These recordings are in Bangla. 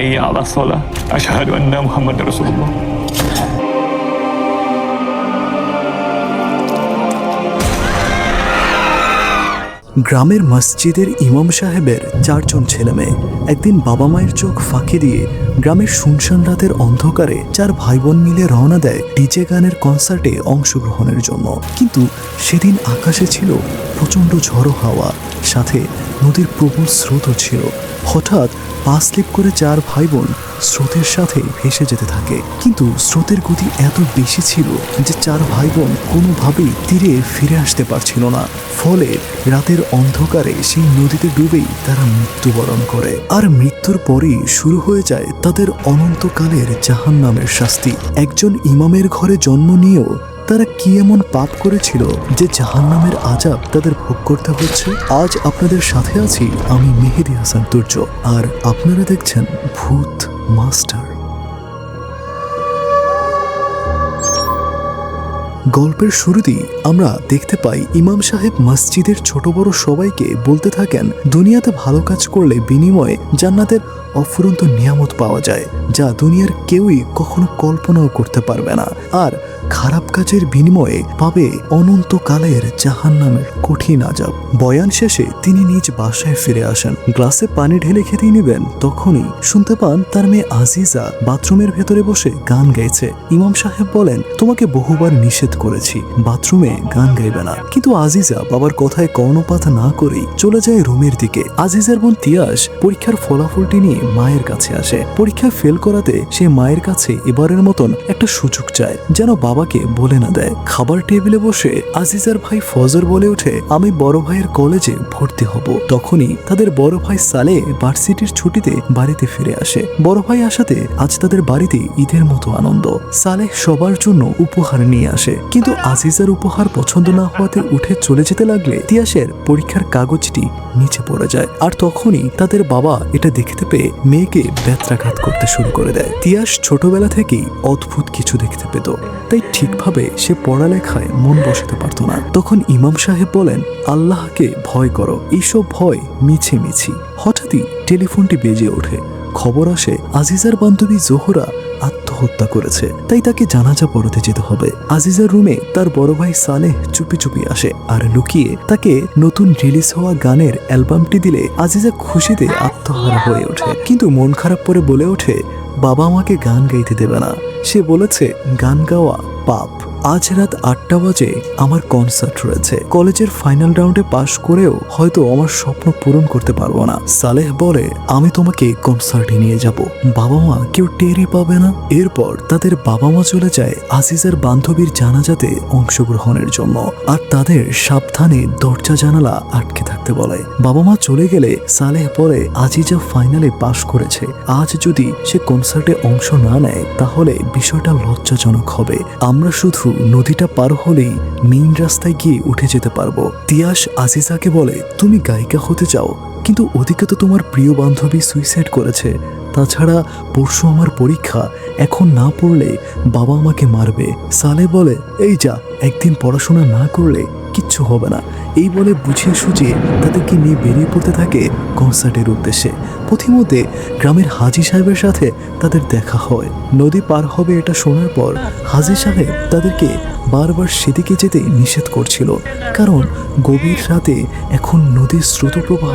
হাইয়া আলা সালাহ, আশহাদু আন্না মুহাম্মাদুর রাসূলুল্লাহ। গ্রামের মসজিদের ইমাম সাহেবের 4 জন ছেলেমেয়ে একদিন বাবা মায়ের চোখ ফাঁকি দিয়ে গ্রামের শুনশান রাতের অন্ধকারে 4 ভাই বোন মিলে রওনা দেয় ডিজে গানের কনসার্টে অংশগ্রহণের জন্য। কিন্তু সেদিন আকাশে ছিল প্রচণ্ড ঝড়ো হাওয়া, সাথে নদীর প্রবল স্রোতও ছিল। হঠাৎ পা স্লিপ করে 4 ভাই বোন স্রোতের সাথে ভেসে যেতে থাকে। কিন্তু স্রোতের গতি এত বেশি ছিল যে 4 ভাই বোন কোনোভাবেই তীরে ফিরে আসতে পারছিল না। ফলে রাতের অন্ধকারে সেই নদীতে ডুবেই তারা মৃত্যুবরণ করে। আর মৃত্যুর পরেই শুরু হয়ে যায় তাদের অনন্তকালের জাহান্নামের শাস্তি। একজন ইমামের ঘরে জন্ম নিয়েও তারা কি এমন পাপ করেছিল যে জাহান্নামের আযাব তাদের ভোগ করতে হচ্ছে? আজ আপনাদের সাথে আছি আমি মেহেদী হাসান তুর্য, আর আপনারা দেখছেন ভূত মাস্টার। গল্পের শুরুতেই আমরা দেখতে পাই ইমাম সাহেব মসজিদের ছোট বড় সবাইকে বলতে থাকেন, দুনিয়াতে ভালো কাজ করলে বিনিময়ে জান্নাতের অফুরন্ত নিয়ামত পাওয়া যায়, যা দুনিয়ার কেউই কখনো কল্পনাও করতে পারবে না। আর খারাপ কাজের বিনিময়ে পাবে অনন্তকালের জাহান্নামের কঠিন আযাব। বয়ান শেষে তিনি নিজ বাসায় ফিরে আসেন। গ্লাসে পানি ঢেলে খেতে নেবেন, তখনই শুনতে পান তার মেয়ে আজিজা বাথরুমের ভেতরে বসে গান গাইছে। ইমাম সাহেব বলেন, তোমাকে বহুবার নিষেধ করেছি বাথরুমে গান গাইবে না। কিন্তু আজিজা বাবার কথায় কর্ণপাত না করেই চলে যায় রুমের দিকে। আজিজার বোন তিয়াস পরীক্ষার ফলাফলটি নিয়ে মায়ের কাছে আসে। পরীক্ষায় ফেল করাতে সে মায়ের কাছে এবারের মতন একটা সুযোগ চায়, যেন বাবাকে বলে না দেয়। খাবার টেবিলে বসে আজিজার ভাই ফজর বলে ওঠে, আমি বড় ভাইয়ের কলেজে ভর্তি হব। তখনই তাদের বড় ভাই সালে ভার্সিটির ছুটিতে বাড়িতে ফিরে আসে। বড় ভাই আসাতে আজ তাদের বাড়িতে ঈদের মতো আনন্দ। সালেহ সবার জন্য উপহার নিয়ে আসে, কিন্তু আজিজার উপহার পছন্দ না হওয়াতে উঠে চলে যেতে লাগলে তিয়াসের পরীক্ষার কাগজটি নিচে পড়ে যায়। আর তখনই তাদের বাবা এটা দেখতে পেয়ে মেয়েকে ব্যত্রাঘাত করতে শুরু করে দেয়। তিয়াস ছোটবেলা থেকেই অদ্ভুত কিছু দেখতে পেত, তাই ঠিকভাবে সে পড়ালেখায় মন বসাতে পারত না। তখন ইমাম সাহেব বলেন, আল্লাহকে ভয় করো, এইসব ভয় মিছে মিছি। হঠাৎই টেলিফোনটি বেজে ওঠে। খবর আসে আজিজার বান্ধবী জোহরা আত্মহত্যা করেছে, তাই তাকে জানাজা পড়াতে যেতে হবে। আজিজার রুমে তার বড় ভাই সালেহ চুপি চুপি আসে আর লুকিয়ে তাকে নতুন রিলিজ হওয়া গানের অ্যালবামটি দিলে আজিজা খুশিতে আত্মহারা হয়ে ওঠে। কিন্তু মন খারাপ করে বলে ওঠে, বাবা আমাকে গান গাইতে দেবে না। সে বলেছে গান গাওয়া পাপ। আজ রাত 8টা বাজে আমার কনসার্ট রয়েছে। কলেজের ফাইনাল রাউন্ডে পাশ করেও হয়তো আমার স্বপ্ন পূরণ করতে পারবো না। সালেহ বলে, আমি তোমাকে কনসার্টে নিয়ে যাব, বাবা মা কেউ টেরই পাবে না। এরপর তাদের বাবা মা চলে যায় আজিজার বান্ধবীর জানাজাতে অংশগ্রহণের জন্য, আর তাদের সাবধানে দরজা জানালা আটকে থাকতে বলে। বাবা মা চলে গেলে সালেহ বলে, আজিজা ফাইনালে পাশ করেছে, আজ যদি সে কনসার্টে অংশ না নেয় তাহলে বিষয়টা লজ্জাজনক হবে। আমরা শুধু নদীটা পার হলেই মেইন রাস্তায় গিয়ে উঠে যেতে পারবো। তিয়াস আজিজাকে বলে, তুমি গায়িকা হতে চাও, কিন্তু ওদিকে তো তোমার প্রিয় বান্ধবী সুইসাইড করেছে। তাছাড়া পরশু আমার পরীক্ষা, এখন না পড়লে বাবা আমাকে মারবে। সালে বলে, এই যা, একদিন পড়াশোনা না করলে কিচ্ছু হবে না। এই বলে বুঝিয়ে সুঝিয়ে তাদেরকে নিয়ে বেরিয়ে পড়তে থাকে কনসার্টের উদ্দেশ্যে। পথিমধ্যে গ্রামের হাজী সাহেবের সাথে তাদের দেখা হয়। নদী পার হবে এটা শোনার পর হাজী সাহেব তাদেরকে বারবার সেদিকে যেতে নিষেধ করছিল, কারণ গভীর রাতে এখন নদীর স্রোতপ্রবাহ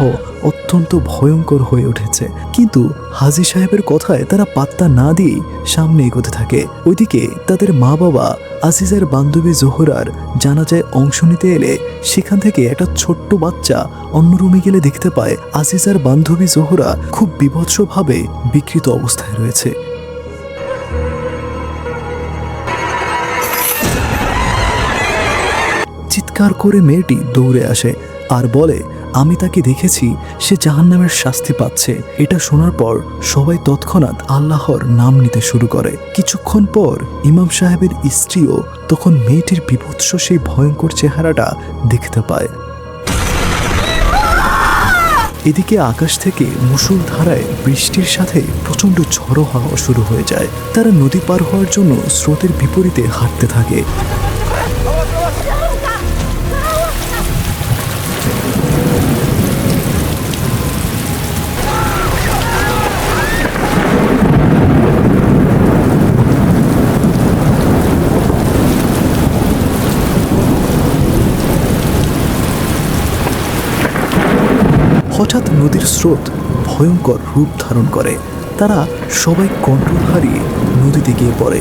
অত্যন্ত ভয়ঙ্কর হয়ে উঠেছে। কিন্তু হাজী সাহেবের কথায় তারা পাত্তা না দিয়েই সামনে এগোতে থাকে। ওইদিকে তাদের মা বাবা আজিজার বান্ধবী জোহরার জানাজায় অংশ নিতে এলে সেখান থেকে একটা ছোট্ট বাচ্চা অন্য রুমে গেলে দেখতে পায় আজিজার বান্ধবী জোহরা খুব বিভৎসভাবে বিকৃত অবস্থায় রয়েছে। চিৎকার করে মেয়েটি দৌড়ে আসে আর বলে, আমি তাকে দেখেছি, সে জাহান্নামের শাস্তি পাচ্ছে। এটা শোনার পর সবাই তৎক্ষণাৎ আল্লাহর নাম নিতে শুরু করে। কিছুক্ষণ পর ইমাম সাহেবের স্ত্রীও তখন মেয়েটির বিভৎস সেই ভয়ঙ্কর চেহারাটা দেখতে পায়। এদিকে আকাশ থেকে মুষলধারায় বৃষ্টির সাথে প্রচণ্ড ঝড়ো হাওয়া শুরু হয়ে যায়। তারা নদী পার হওয়ার জন্য স্রোতের বিপরীতে হাঁটতে থাকে। হঠাৎ নদীর স্রোত ভয়ঙ্কর রূপ ধারণ করে। তারা সবাই কন্ট্রোল হারিয়ে নদীতে গিয়ে পড়ে।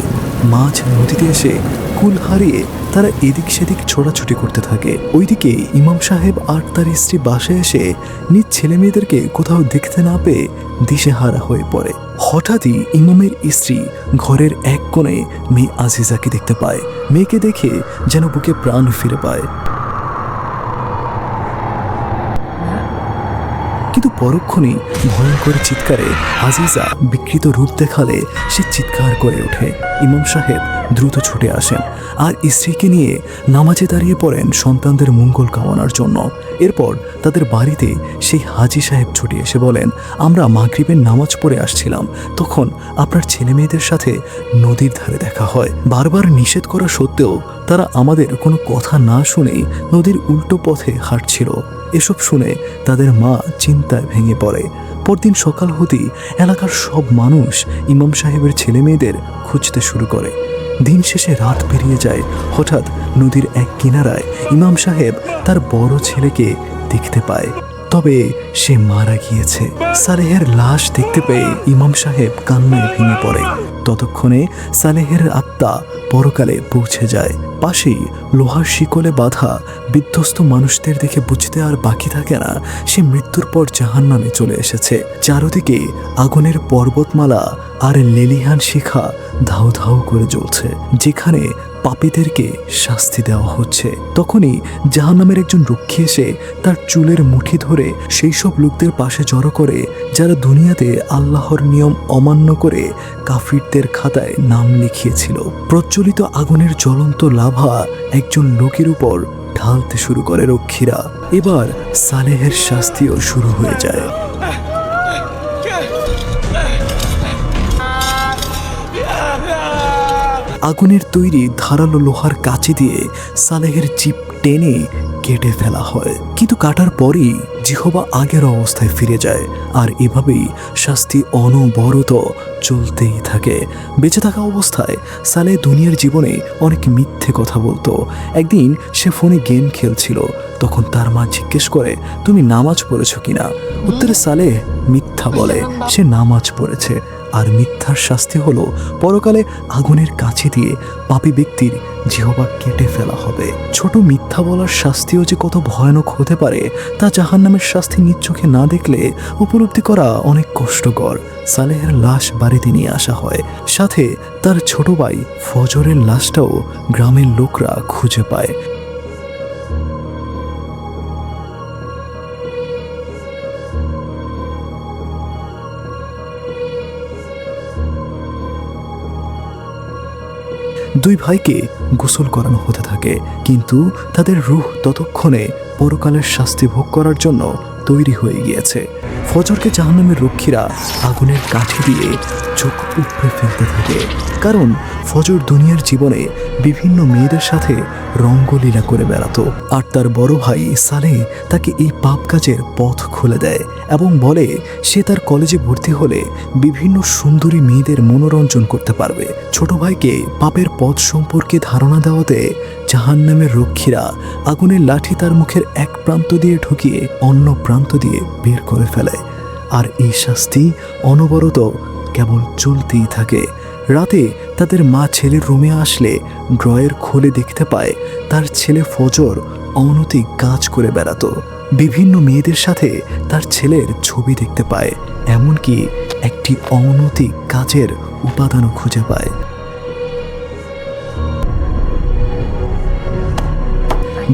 মাছ নদীতে এসে কুল হারিয়ে তারা এদিক সেদিক ছোটাছুটি করতে থাকে। ওইদিকে ইমাম সাহেব আর তার স্ত্রী বাসায় এসে নিজ ছেলে মেয়েদেরকে কোথাও দেখতে না পেয়ে দিশেহারা হয়ে পড়ে। হঠাৎই ইমামের স্ত্রী ঘরের এক কোণে মেয়ে আজিজাকে দেখতে পায়। মেয়েকে দেখে যেন বুকে প্রাণ ফিরে পায়। কিন্তু পরক্ষণেই ভয়ঙ্কর চিৎকারে আজিজা বিকৃত রূপ দেখালে সে চিৎকার করে ওঠে। ইমাম সাহেব দ্রুত ছুটে আসেন আর স্ত্রীকে নিয়ে নামাজে দাঁড়িয়ে পড়েন সন্তানদের মঙ্গল কামনার জন্য। এরপর তাদের বাড়িতে সেই হাজি সাহেব ছুটে এসে বলেন, আমরা মাগরিবের নামাজ পড়ে আসছিলাম, তখন আপনার ছেলে মেয়েদের সাথে নদীর ধারে দেখা হয়। বারবার নিষেধ করা সত্ত্বেও তারা আমাদের কোনো কথা না শুনেই নদীর উল্টো পথে হাঁটছিল। এসব শুনে তাদের মা চিন্তায় ভেঙে পড়ে। পরদিন সকাল হতেই এলাকার সব মানুষ ইমাম সাহেবের ছেলে মেয়েদের খুঁজতে শুরু করে। দিন শেষে রাত পেরিয়ে যায়। হঠাৎ নদীর এক কিনারায় ইমাম সাহেব তার বড় ছেলেকে দেখতে পায়, তবে সে মারা গিয়েছে। সালেহের লাশ দেখতে পেয়ে ইমাম সাহেব কান্নায় ভেঙে পড়ে। ততক্ষণে সালেহের আত্মা পরকালে পৌঁছে যায়। পাশেই লোহার শিকলে বাঁধা বিধ্বস্ত মানুষদের দেখে বুঝতে আর বাকি থাকে না সে মৃত্যুর পর জাহান্নামে চলে এসেছে। চারদিকে আগুনের পর্বতমালা আর লেলিহান শিখা ধাউ ধাউ করে জ্বলছে, যেখানে পাপীদেরকে শাস্তি দেওয়া হচ্ছে। তখনই জাহান্নামের একজন রক্ষী এসে তার চুলের মুঠি ধরে সেই সব লোকদের পাশে জড়ো করে যারা দুনিয়াতে আল্লাহর নিয়ম অমান্য করে কাফিরদের খাতায় নাম লিখিয়েছিল। প্রজ্বলিত আগুনের জ্বলন্ত লাভা একজন লোকের উপর ঢালতে শুরু করে রক্ষীরা। এবার সালেহের শাস্তিও শুরু হয়ে যায়। আগুনের তৈরি ধারালো লোহার কাঁচি দিয়ে সালেহের জিভ টেনে কেটে ফেলা হয়, কিন্তু কাটার পরই জিহবা আগের অবস্থায় ফিরে যায়। আর এভাবেই শাস্তি অনবরত চলতেই থাকে। বেঁচে থাকা অবস্থায় সালেহ দুনিয়ার জীবনে অনেক মিথ্যে কথা বলতো। একদিন সে ফোনে গেম খেলছিল, তখন তার মা জিজ্ঞেস করে, তুমি নামাজ পড়েছো কিনা? উত্তরে সালেহ মিথ্যা বলে সে নামাজ পড়েছে। আর মিথ্যার শাস্তি হলো পরকালে আগুনের কাছে দিয়ে পাপী ব্যক্তির জিহবা কেটে ফেলা হবে। ছোট মিথ্যা বলার শাস্তিও যে কত ভয়ানক হতে পারে তা জাহান্নামের শাস্তি নিজ চোখে না দেখলে উপলব্ধি করা অনেক কষ্টকর। সালেহের লাশ বাড়িতে নিয়ে আসা হয়, সাথে তার ছোট ভাই ফজরের লাশটাও গ্রামের লোকরা খুঁজে পায়। দুই ভাইকে গোসল করানো হতে থাকে, কিন্তু তাদের রূহ ততক্ষণে পরকালের শাস্তি ভোগ করার জন্য তৈরি হয়ে গিয়েছে। ফজরকে জাহান্নামের রক্ষীরা আগুনের কাঠি দিয়ে চোখ উপড়ে ফেলতে থাকে, কারণ ফজর দুনিয়ার জীবনে বিভিন্ন মেয়েদের সাথে রঙ্গলীলা করে বেড়াতো। আর তার বড় ভাই সালেহ তাকে এই পাপ কাজের পথ খুলে দেয় এবং বলে সে তার কলেজে ভর্তি হলে বিভিন্ন সুন্দরী মেয়েদের মনোরঞ্জন করতে পারবে। ছোট ভাইকে পাপের পথ সম্পর্কে ধারণা দেওয়াতে জাহান্নামের রক্ষীরা আগুনের লাঠি তার মুখের এক প্রান্ত দিয়ে ঢুকিয়ে অন্য প্রান্ত দিয়ে বের করে ফেলে। আর এই শাস্তি অনবরত কেবল চলতেই থাকে। রাতে তাদের মা ছেলের রুমে আসলে ড্রয়ের খুলে দেখতে পায় তার ছেলে ফজর অনৈতিক কাজ করে বেড়াতো। বিভিন্ন মেয়েদের সাথে তার ছেলের ছবি দেখতে পায়, এমনকি একটি অনৈতিক কাজের উপাদানও খুঁজে পায়।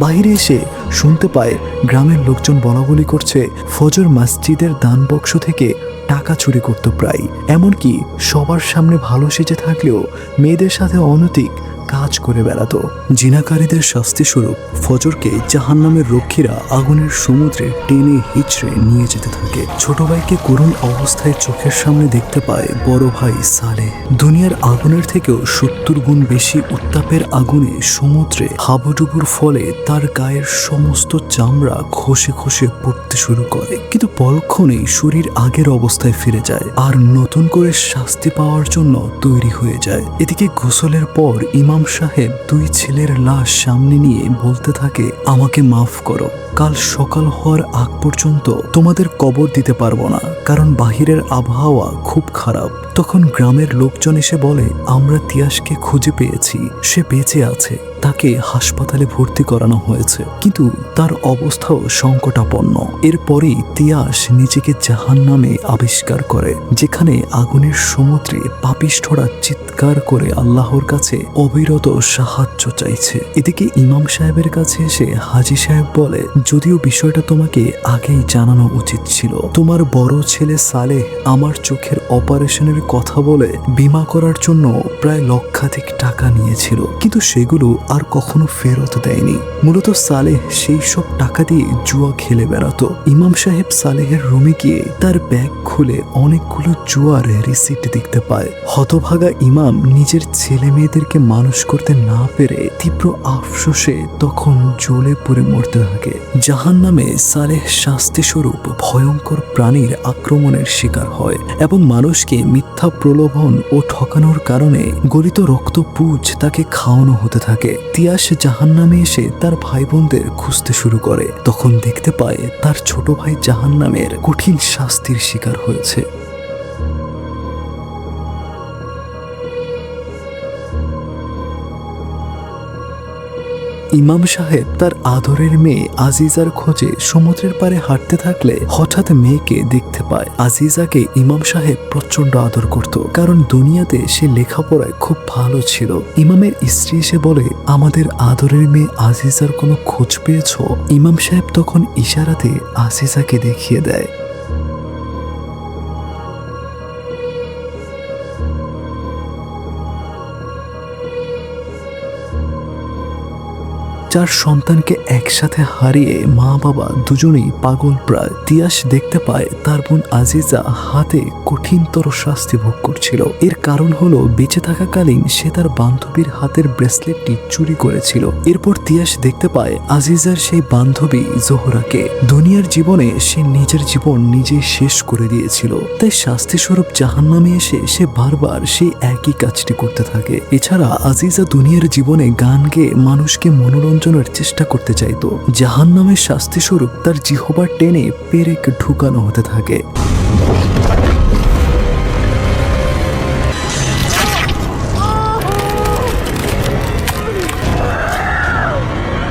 বাহিরে এসে শুনতে পায় গ্রামের লোকজন বলাবলি করছে ফজর মসজিদের দান বক্স থেকে টাকা চুরি করত প্রায়, এমনকি সবার সামনে ভালো সেজে থাকলেও মেয়েদের সাথে অনৈতিক কাজ করে বেড়াতো। জিনাকারীদের শাস্তি স্বরূপ ফজরকে জাহান্নামের রক্ষীরা আগুনের সমুদ্রে টেনে হিচড়ে নিয়ে যেতে থাকে। ছোট ভাইকে করুণ অবস্থায় চোখের সামনে দেখতে পায় বড় ভাই সালেহ। দুনিয়ার আগুনের থেকেও 70 গুণ বেশি উত্তাপের আগুনে সমুদ্রে হাবুডুবুর ফলে তার গায়ের সমস্ত চামড়া খসে খসে পড়তে শুরু করে, কিন্তু পরক্ষণেই শরীর আগের অবস্থায় ফিরে যায় আর নতুন করে শাস্তি পাওয়ার জন্য তৈরি হয়ে যায়। এদিকে গোসলের পর ইমাম ইমাম সাহেব দুই ছেলের লাশ সামনে নিয়ে বলতে থাকে, আমাকে মাফ করো, কাল সকাল হওয়ার আগ পর্যন্ত তোমাদের কবর দিতে পারবো না, কারণ বাহিরের আবহাওয়া খুব খারাপ। তখন গ্রামের লোকজন এসে বলে, আমরা তিয়াসকে খুঁজে পেয়েছি, সে বেঁচে আছে, তাকে হাসপাতালে ভর্তি করানো হয়েছে, কিন্তু তার অবস্থাও সংকটাপন্ন। এরপরেই তিয়াস নিজেকে জাহান্নামে আবিষ্কার করে, যেখানে আগুনের সমুদ্রে পাপিষ্ঠরা চিৎকার করে আল্লাহর কাছে অবিরত সাহায্য চাইছে। এদিকে ইমাম সাহেবের কাছে এসে হাজী সাহেব বলে, যদিও বিষয়টা তোমাকে আগেই জানানো উচিত ছিল, তোমার বড় ছেলে সালেহ আমার চোখের অপারেশনের কথা বলে বীমা করার জন্য প্রায় লক্ষাধিক টাকা নিয়েছিল, কিন্তু সেগুলো আর কখনো ফেরত দেয়নি। মূলত সালেহ সেই সব টাকা দিয়ে জুয়া খেলে বেড়াতো। ইমাম সাহেব সালেহের রুমে গিয়ে তার ব্যাগ খুলে অনেকগুলো জুয়ার রিসিট দেখতে পায়। হতভাগা ইমাম নিজের ছেলে মেয়েদেরকে মানুষ করতে না পেরে তীব্র আফসোসে তখন জ্বলে পুড়ে মরতে থাকে। জাহান্নামে সালেহ শাস্তিস্বরূপ ভয়ঙ্কর প্রাণীর আক্রমণের শিকার হয় এবং মানুষকে মিথ্যা প্রলোভন ও ঠকানোর কারণে গলিত রক্তপুঁজ তাকে খাওয়ানো হতে থাকে। তিয়াস জাহান্নামে এসে তার ভাই বোনদের খুঁজতে শুরু করে, তখন দেখতে পায় তার ছোট ভাই জাহান্নামের কঠিন শাস্তির শিকার হয়েছে। ইমাম সাহেব তার আদরের মেয়ে আজিজার খোঁজে সমুদ্রের পাড়ে হাঁটতে থাকলে হঠাৎ মেয়েকে দেখতে পায়। আজিজাকে ইমাম সাহেব প্রচন্ড আদর করত, কারণ দুনিয়াতে সে লেখাপড়ায় খুব ভালো ছিল। ইমামের স্ত্রী এসে বলে, আমাদের আদরের মেয়ে আজিজার কোনো খোঁজ পেয়েছ? ইমাম সাহেব তখন ইশারাতে আজিজাকে দেখিয়ে দেয়। চার সন্তানকে একসাথে হারিয়ে মা বাবা দুজনেই পাগল প্রায়। তিয়াস দেখতে পায় তার বোন আজিজা হাতে কঠিনতর শাস্তি ভোগ করছিল। এর কারণ হলো বেঁচে থাকাকালীন সে তার বান্ধবীর হাতের ব্রেসলেটটি চুরি করেছিল। এরপর তিয়াস দেখতে পায় আজিজার সেই বান্ধবী জোহরাকে। দুনিয়ার জীবনে সে নিজের জীবন নিজেই শেষ করে দিয়েছিল, তাই শাস্তিস্বরূপ জাহান্নামে এসে সে বারবার সেই একই কাজটি করতে থাকে। এছাড়া আজিজা দুনিয়ার জীবনে গান গেয়ে মানুষকে মনোরঞ্জনের চেষ্টা করতে চাইতো। জাহান্নামের শাস্তিস্বরূপ তার জিহ্বার টেনে পেরেক ঢুকানো হতে থাকে।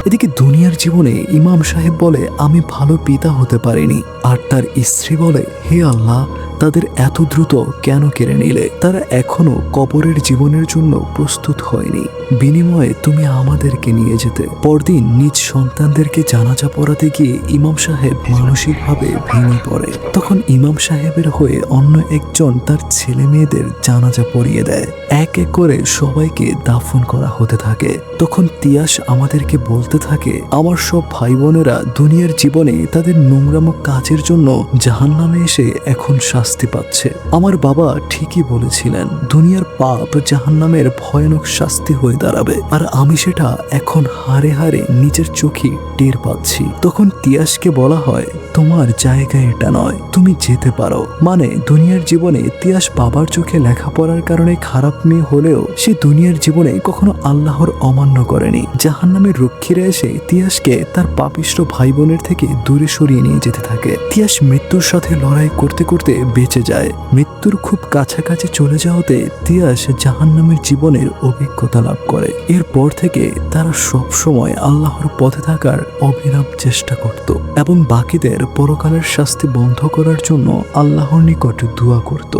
এদিকে দুনিয়ার জীবনে ইমাম সাহেব বলে, আমি ভালো পিতা হতে পারিনি। আর তার স্ত্রী বলে, হে আল্লাহ, তাদের এত দ্রুত কেন কেড়ে নিলে? তারা এখনো কবরের জীবনের জন্য প্রস্তুত হয়নি, বিনিময়ে তুমি আমাদেরকে নিয়ে যেতে। পরদিন নিজ সন্তানদেরকে জানাজা পড়াতে গিয়ে ইমাম সাহেব মানসিকভাবে ভেঙে পড়ে। তখন ইমাম সাহেবের হয়ে অন্য একজন তার ছেলে মেয়েদের জানাজা পড়িয়ে দেয়। এক এক করে সবাইকে দাফন করা হতে থাকে। তখন তিয়াস আমাদেরকে বলতে থাকে, আমার সব ভাই বোনেরা দুনিয়ার জীবনে তাদের নোংরামো কাজের জন্য জাহান্নামে এসে এখন শাস্তি পাচ্ছে। আমার বাবা ঠিকই বলেছিলেন, দুনিয়ার পাপ জাহান্নামের ভয়ানক শাস্তি হয়ে দাঁড়াবে, আর আমি সেটা এখন হারে হারে নিজের চোখে টের পাচ্ছি। তখন তিয়াসকে বলা হয়, তোমার জায়গা এটা নয়, তুমি যেতে পারো। মানে দুনিয়ার জীবনে তিয়াস বাবার চোখে লেখাপড়ার কারণে খারাপ মেয়ে হলেও সে দুনিয়ার জীবনে কখনো আল্লাহর অমান্য করেনি। জাহান্নামের রক্ষীরা এসে তিয়াসকে তার পাপিষ্ঠ ভাই বোনের থেকে দূরে সরিয়ে নিয়ে যেতে থাকে। তিয়াস মৃত্যুর সাথে লড়াই করতে করতে বেঁচে যায়। মৃত্যুর খুব কাছাকাছি চলে যাওয়াতে তিয়াস জাহান্নামের জীবনের অভিজ্ঞতা লাভ করে। এরপর থেকে তারা সব সময় আল্লাহর পথে থাকার অবিরাম চেষ্টা করত এবং বাকিদের পরকালের শাস্তি বন্ধ করার জন্য আল্লাহর নিকট দোয়া করত।